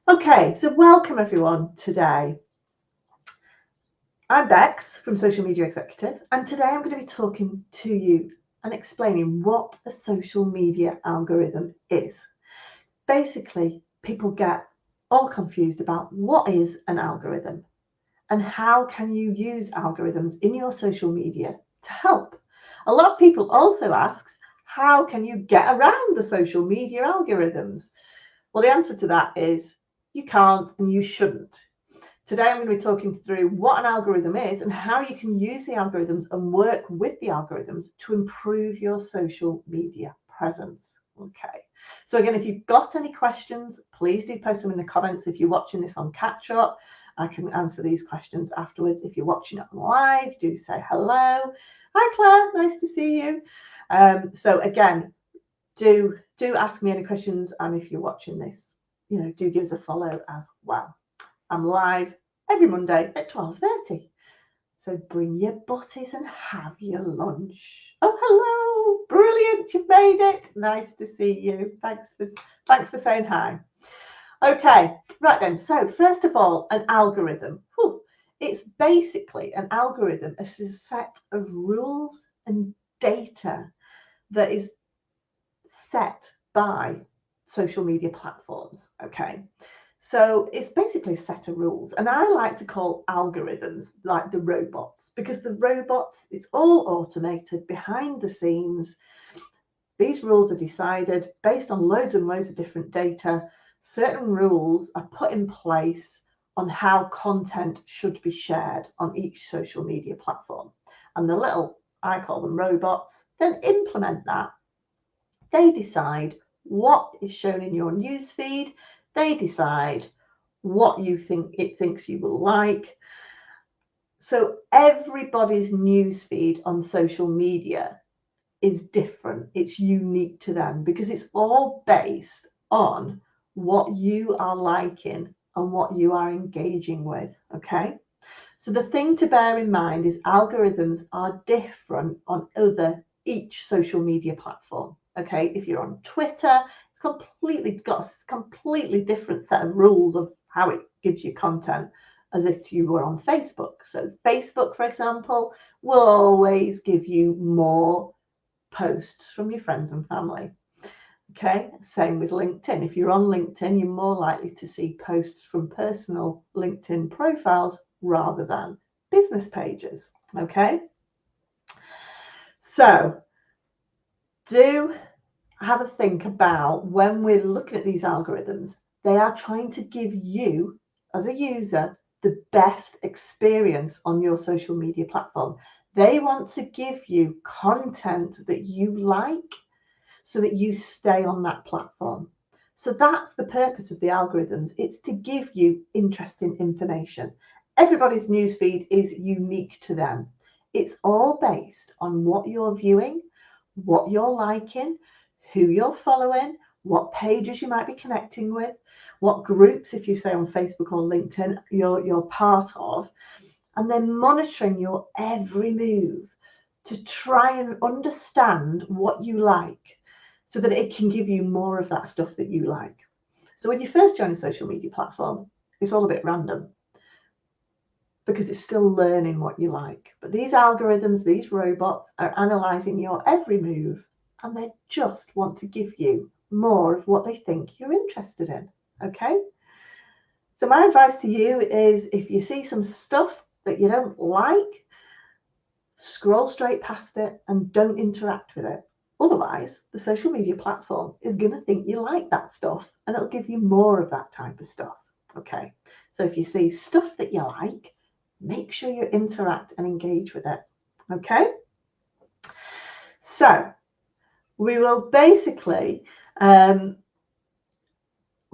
Okay, so welcome everyone today. I'm Bex from Social Media Executive, and today I'm going to be talking to you and explaining what a social media algorithm is. Basically, people get all confused about what is an algorithm and how can you use algorithms in your social media to help. A lot of people also ask, how can you get around the social media algorithms? Well, the answer to that is you can't and you shouldn't. Today, I'm going to be talking through what an algorithm is and how you can use the algorithms and work with the algorithms to improve your social media presence. Okay. So again, if you've got any questions, please do post them in the comments. If you're watching this on catch up, I can answer these questions afterwards. If you're watching it live, do say hello. Hi, Claire. Nice to see you. So again, do ask me any questions, and if you're watching this, do give us a follow as well. I'm live every Monday at 12:30. So bring your butties and have your lunch. Oh, hello. Brilliant. You've made it. Nice to see you. Thanks for saying hi. Okay, right then. So first of all, an algorithm. It's basically an algorithm is a set of rules and data that is set by social media platforms. Okay. So it's basically a set of rules. And I like to call algorithms like the robots, because the robots, it's all automated behind the scenes. These rules are decided based on loads and loads of different data. Certain rules are put in place on how content should be shared on each social media platform. And the little, I call them robots, then implement that. They decide what is shown in your newsfeed. They decide what you think it thinks you will like. So everybody's newsfeed on social media is different. It's unique to them because it's all based on what you are liking and what you are engaging with. Okay. So the thing to bear in mind is algorithms are different on each social media platform. Okay, if you're on Twitter, it's got a completely different set of rules of how it gives you content as if you were on Facebook. So Facebook, for example, will always give you more posts from your friends and family. Okay, same with LinkedIn. If you're on LinkedIn, you're more likely to see posts from personal LinkedIn profiles rather than business pages. Okay, so do have a think about when we're looking at these algorithms, they are trying to give you as a user the best experience on your social media platform. They want to give you content that you like so that you stay on that platform. So that's the purpose of the algorithms. It's to give you interesting information. Everybody's newsfeed is unique to them. It's all based on what you're viewing, what you're liking, who you're following, what pages you might be connecting with, what groups, if you say on Facebook or LinkedIn, you're part of, and then monitoring your every move to try and understand what you like so that it can give you more of that stuff that you like. So when you first join a social media platform, it's all a bit random because it's still learning what you like. But these algorithms, these robots are analyzing your every move, and they just want to give you more of what they think you're interested in. Okay? So my advice to you is if you see some stuff that you don't like, scroll straight past it and don't interact with it. Otherwise, the social media platform is going to think you like that stuff and it'll give you more of that type of stuff. Okay. So if you see stuff that you like, make sure you interact and engage with it. Okay. So we will basically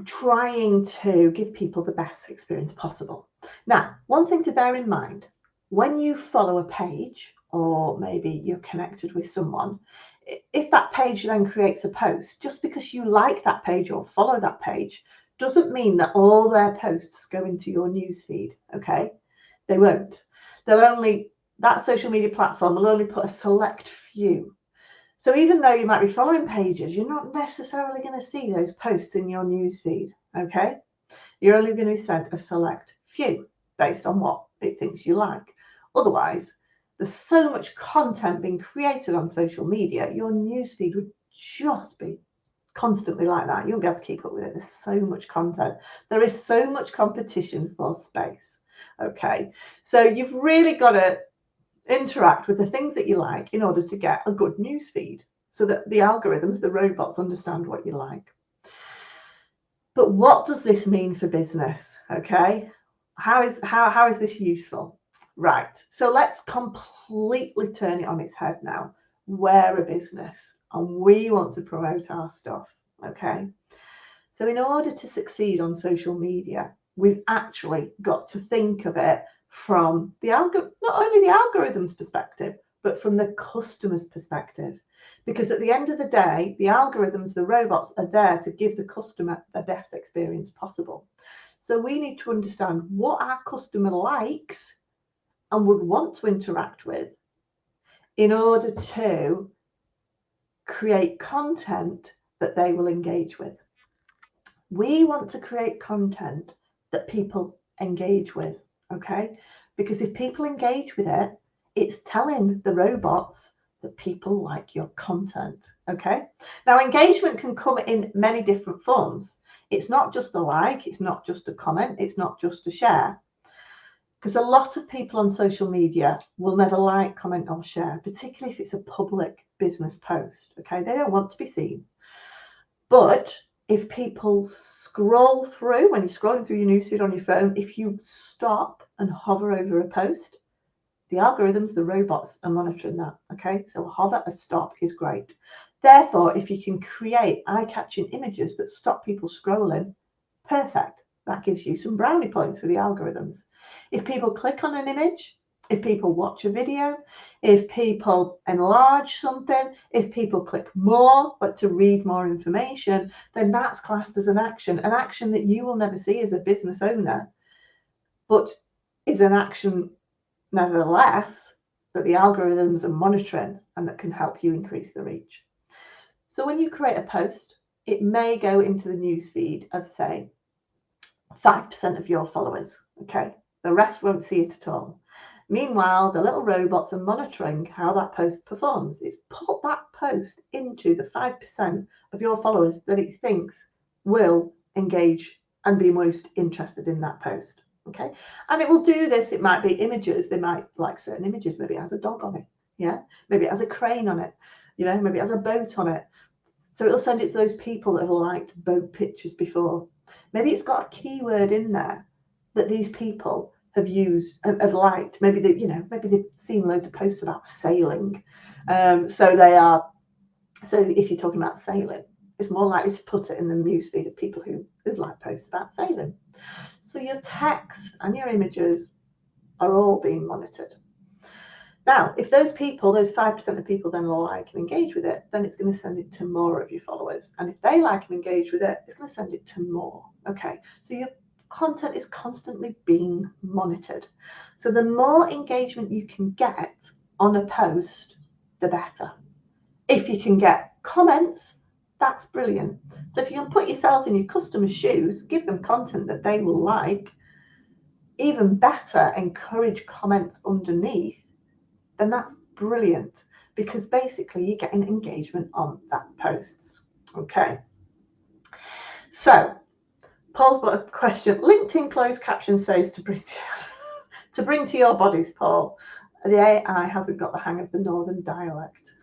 trying to give people the best experience possible. Now, one thing to bear in mind, when you follow a page or maybe you're connected with someone, if that page then creates a post, just because you like that page or follow that page doesn't mean that all their posts go into your newsfeed. Okay, they won't. That social media platform will only put a select few. So even though you might be following pages, you're not necessarily going to see those posts in your newsfeed. Okay, You're only going to be sent a select few based on what it thinks you like. Otherwise, there's so much content being created on social media, your newsfeed would just be constantly like that. You won't be able to keep up with it. There's so much content. There is so much competition for space. Okay, so you've really got to interact with the things that you like in order to get a good newsfeed so that the algorithms, the robots, understand what you like. But what does this mean for business? Okay, how is this useful? Right, so let's completely turn it on its head now. We're a business and we want to promote our stuff. Okay, so in order to succeed on social media, we've actually got to think of it from the not only the algorithm's perspective, but from the customer's perspective. Because at the end of the day, the algorithms, the robots are there to give the customer the best experience possible. So we need to understand what our customer likes and would want to interact with in order to create content that they will engage with. We want to create content that people engage with, okay? Because if people engage with it, it's telling the robots that people like your content, okay? Now, engagement can come in many different forms. It's not just a like, it's not just a comment, it's not just a share. Because a lot of people on social media will never like, comment, or share, particularly if it's a public business post, okay? They don't want to be seen. But if people scroll through, when you're scrolling through your newsfeed on your phone, if you stop and hover over a post, the algorithms, the robots are monitoring that, okay? So hover a stop is great. Therefore, if you can create eye-catching images that stop people scrolling, perfect. That gives you some brownie points for the algorithms. If people click on an image, if people watch a video, if people enlarge something, if people click more but to read more information, then that's classed as an action that you will never see as a business owner, but is an action nevertheless that the algorithms are monitoring and that can help you increase the reach. So when you create a post, it may go into the newsfeed of, say, 5% of your followers, okay? The rest won't see it at all. Meanwhile, the little robots are monitoring how that post performs. It's put that post into the 5% of your followers that it thinks will engage and be most interested in that post, okay? And it will do this. It might be images. They might like certain images. Maybe it has a dog on it, yeah? Maybe it has a crane on it, you know, maybe it has a boat on it. So it'll send it to those people that have liked boat pictures before. Maybe it's got a keyword in there that these people have used, have liked. Maybe they, you know, maybe they've seen loads of posts about sailing. So if you're talking about sailing, it's more likely to put it in the newsfeed of people who like posts about sailing. So your text and your images are all being monitored. Now, if those people, those 5% of people then like and engage with it, then it's going to send it to more of your followers. And if they like and engage with it, it's going to send it to more. Okay, so your content is constantly being monitored. So the more engagement you can get on a post, the better. If you can get comments, that's brilliant. So if you can put yourselves in your customers' shoes, give them content that they will like, even better, encourage comments underneath, then that's brilliant, because basically you're getting engagement on that posts. Okay. So Paul's got a question. LinkedIn closed caption says to bring to your bodies, Paul. The AI hasn't got the hang of the northern dialect.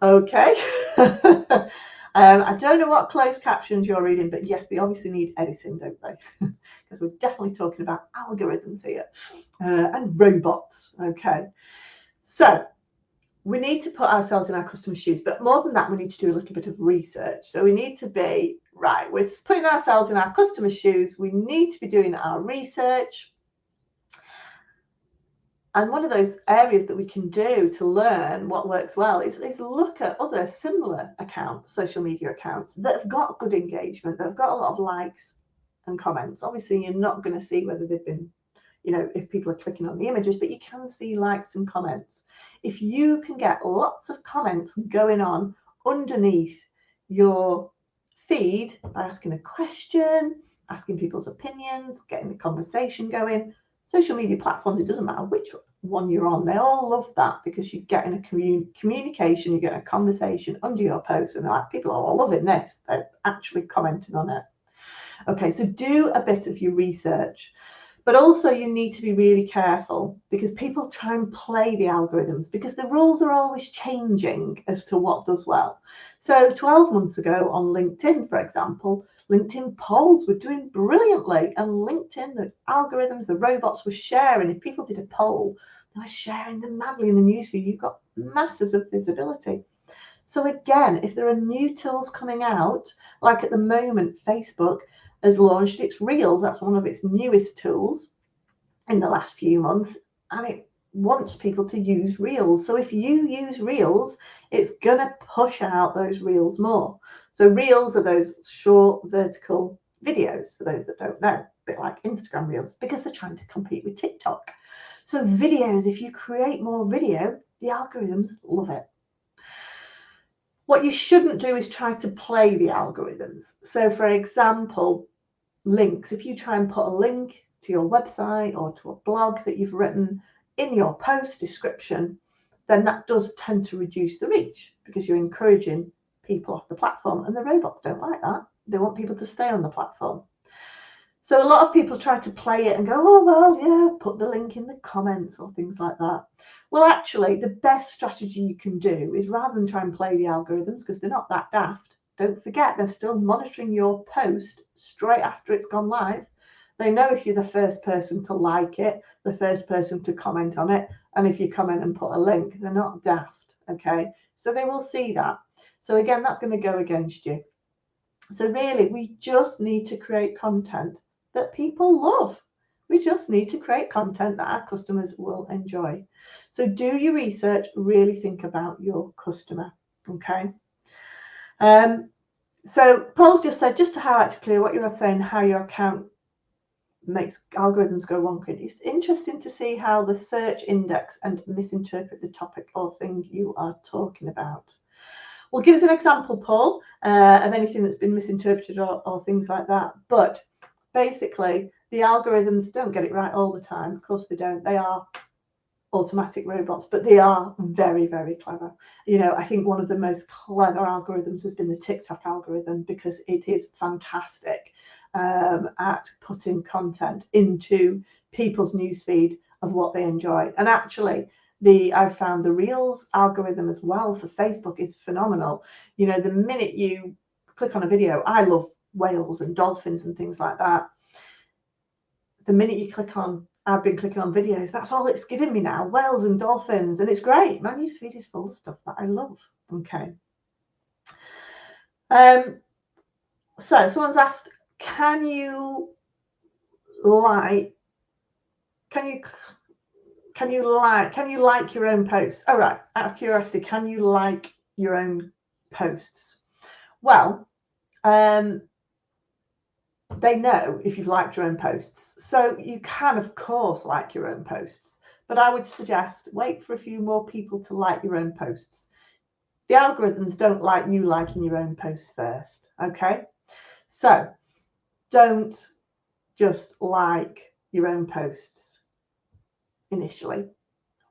Okay. I don't know what closed captions you're reading, but yes, they obviously need editing, don't they? Because we're definitely talking about algorithms here and robots. Okay. So we need to put ourselves in our customers' shoes, but more than that, we need to do a little bit of research. So we need to be, right, we're putting ourselves in our customers' shoes. We need to be doing our research. And one of those areas that we can do to learn what works well is look at other similar accounts, social media accounts that have got good engagement, that have got a lot of likes and comments. Obviously, you're not going to see whether they've been, you know, if people are clicking on the images, but you can see likes and comments. If you can get lots of comments going on underneath your feed by asking a question, asking people's opinions, getting the conversation going. Social media platforms, it doesn't matter which one you're on, they all love that because you're getting a communication, you're getting a conversation under your post, and like, people are loving this, they're actually commenting on it. Okay, so do a bit of your research. But also you need to be really careful because people try and play the algorithms because the rules are always changing as to what does well. So 12 months ago on LinkedIn, for example, LinkedIn polls were doing brilliantly, and LinkedIn, the algorithms, the robots were sharing. If people did a poll, they were sharing them madly in the newsfeed. You've got masses of visibility. So again, if there are new tools coming out, like at the moment, Facebook has launched its Reels. That's one of its newest tools in the last few months, and it wants people to use Reels. So if you use Reels, it's going to push out those Reels more. So Reels are those short vertical videos, for those that don't know, a bit like Instagram Reels, because they're trying to compete with TikTok. So videos, if you create more video, the algorithms love it. What you shouldn't do is try to play the algorithms. So for example, links. If you try and put a link to your website or to a blog that you've written in your post description, then that does tend to reduce the reach because you're encouraging people off the platform, and the robots don't like that. They want people to stay on the platform. So a lot of people try to play it and go, oh, well, yeah, put the link in the comments or things like that. Well, actually, the best strategy you can do is, rather than try and play the algorithms, because they're not that daft, don't forget, they're still monitoring your post straight after it's gone live. They know if you're the first person to like it, the first person to comment on it, and if you comment and put a link, they're not daft, okay? So they will see that. So again, that's going to go against you. So really, we just need to create content that people love. We just need to create content that our customers will enjoy. So do your research, really think about your customer, okay? So Paul's just said, just to highlight clear what you were saying, how your account makes algorithms go wonky. It's interesting to see how the search index and misinterpret the topic or thing you are talking about. Well, give us an example, Paul, of anything that's been misinterpreted or things like that. But basically, the algorithms don't get it right all the time. Of course they don't. They are automatic robots, but they are very, very clever. You know, I think one of the most clever algorithms has been the TikTok algorithm, because it is fantastic at putting content into people's newsfeed of what they enjoy. And actually, I've found the Reels algorithm as well for Facebook is phenomenal. You know, the minute you click on a video, I love whales and dolphins and things like that. The minute you click on, I've been clicking on videos, that's all it's giving me now, whales and dolphins, and it's great. My newsfeed is full of stuff that I love. Okay. So someone's asked, can you like your own posts? Oh, right. Out of curiosity, can you like your own posts? Well, they know if you've liked your own posts. So you can, of course, like your own posts. But I would suggest wait for a few more people to like your own posts. The algorithms don't like you liking your own posts first. Okay? So don't just like your own posts initially.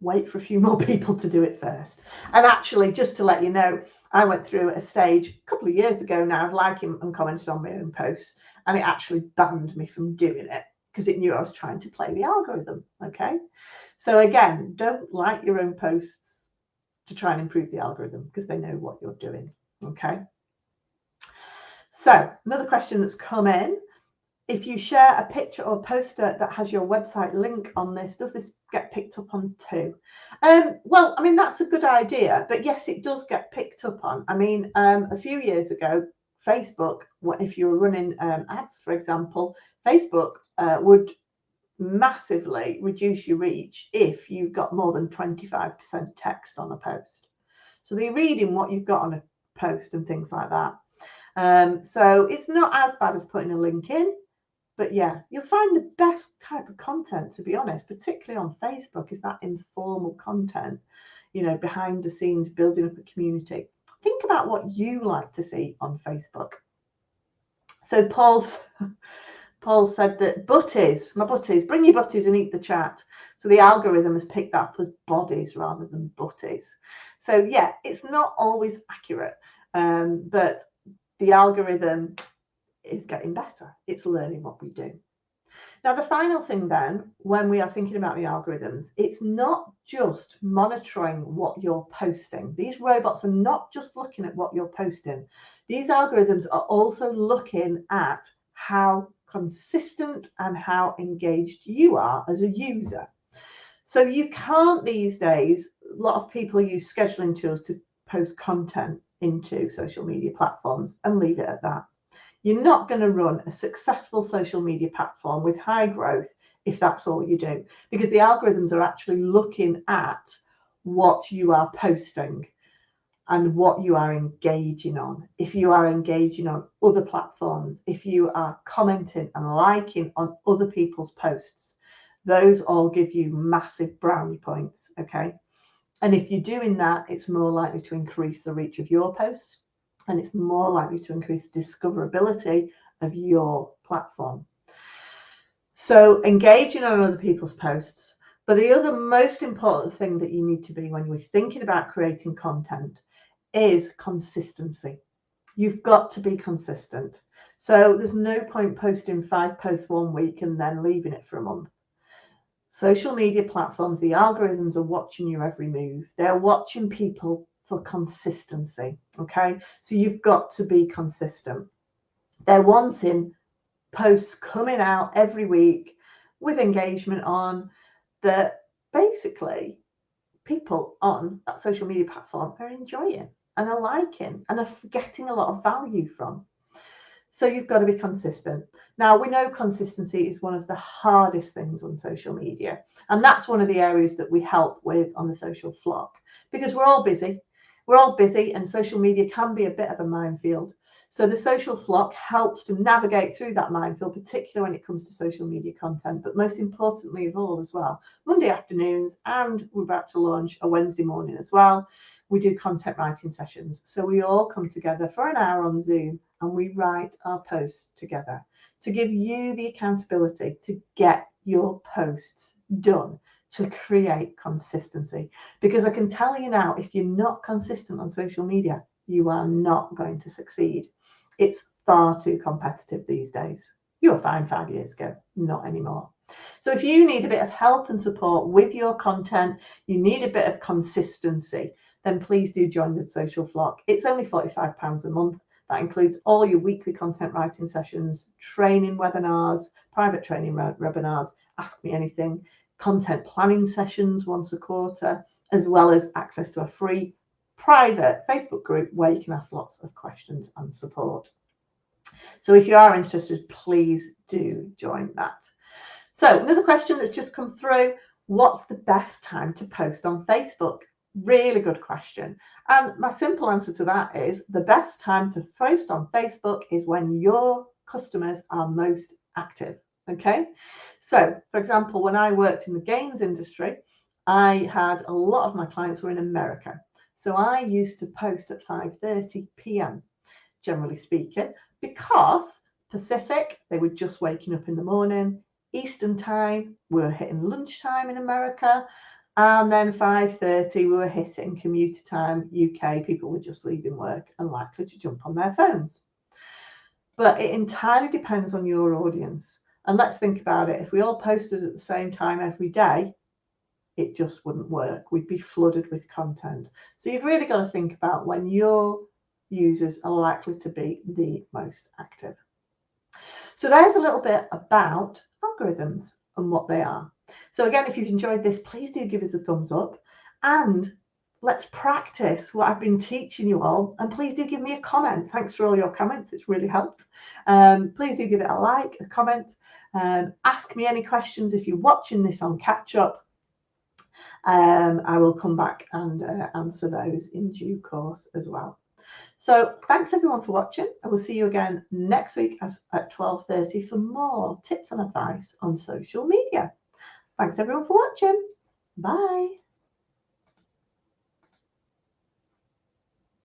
Wait for a few more people to do it first. And actually, just to let you know, I went through a stage a couple of years ago now of liking and commenting on my own posts, and it actually banned me from doing it because it knew I was trying to play the algorithm. Okay, so again, don't like your own posts to try and improve the algorithm, because they know what you're doing. Okay, so another question that's come in: if you share a picture or poster that has your website link on this, does this get picked up on too? Well, I mean, that's a good idea, but yes, it does get picked up on. I mean, a few years ago, Facebook, if you were running ads, for example, Facebook would massively reduce your reach if you got more than 25% text on a post. So they're reading what you've got on a post and things like that. So it's not as bad as putting a link in. But yeah, you'll find the best type of content, to be honest, particularly on Facebook, is that informal content, you know, behind the scenes, building up a community. Think about what you like to see on Facebook. So Paul said that my butties, bring your butties and eat the chat. So the algorithm has picked that up as bodies rather than butties. So yeah, it's not always accurate, but the algorithm is getting better. It's learning what we do. Now, the final thing then, when we are thinking about the algorithms, it's not just monitoring what you're posting. These robots are not just looking at what you're posting. These algorithms are also looking at how consistent and how engaged you are as a user. So you can't these days, a lot of people use scheduling tools to post content into social media platforms and leave it at that. You're not going to run a successful social media platform with high growth if that's all you do, because the algorithms are actually looking at what you are posting and what you are engaging on. If you are engaging on other platforms, if you are commenting and liking on other people's posts, those all give you massive brownie points, okay? And if you're doing that, it's more likely to increase the reach of your post, and it's more likely to increase the discoverability of your platform. So engaging on other people's posts. But the other most important thing that you need to be when you're thinking about creating content is consistency. You've got to be consistent. So there's no point posting 5 posts one week and then leaving it for a month. Social media platforms, the algorithms are watching your every move. They're watching people for consistency, okay? So you've got to be consistent. They're wanting posts coming out every week with engagement on that basically people on that social media platform are enjoying and are liking and are getting a lot of value from. So you've got to be consistent. Now, we know consistency is one of the hardest things on social media. And that's one of the areas that we help with on the Social Flock, because we're all busy. We're all busy, and social media can be a bit of a minefield. So the Social Flock helps to navigate through that minefield, particularly when it comes to social media content, but most importantly of all as well, Monday afternoons, and we're about to launch a Wednesday morning as well. We do content writing sessions. So we all come together for an hour on Zoom and we write our posts together to give you the accountability to get your posts done, to create consistency. Because I can tell you now, if you're not consistent on social media, you are not going to succeed. It's far too competitive these days. You were fine 5 years ago, not anymore. So if you need a bit of help and support with your content, you need a bit of consistency, then please do join the Social Flock. It's only £45 a month. That includes all your weekly content writing sessions, training webinars, private training webinars, Ask Me Anything, content planning sessions once a quarter, as well as access to a free private Facebook group where you can ask lots of questions and support. So if you are interested, please do join that. So another question that's just come through: what's the best time to post on Facebook? Really good question. And my simple answer to that is the best time to post on Facebook is when your customers are most active. Okay. So for example, when I worked in the games industry, I had a lot of my clients were in America. So I used to post at 5:30 p.m. generally speaking, because Pacific, they were just waking up in the morning. Eastern time, we were hitting lunchtime in America. And then 5:30, we were hitting commuter time, UK. People were just leaving work and likely to jump on their phones. But it entirely depends on your audience. And let's think about it. If we all posted at the same time every day, it just wouldn't work. We'd be flooded with content. So you've really got to think about when your users are likely to be the most active. So there's a little bit about algorithms and what they are. So again, if you've enjoyed this, please do give us a thumbs up and let's practice what I've been teaching you all. And please do give me a comment. Thanks for all your comments. It's really helped. Please do give it a like, a comment. Ask me any questions if you're watching this on catch up. I will come back and answer those in due course as well. So thanks everyone for watching. I will see you again next week at 12:30 for more tips and advice on social media. Thanks everyone for watching. Bye.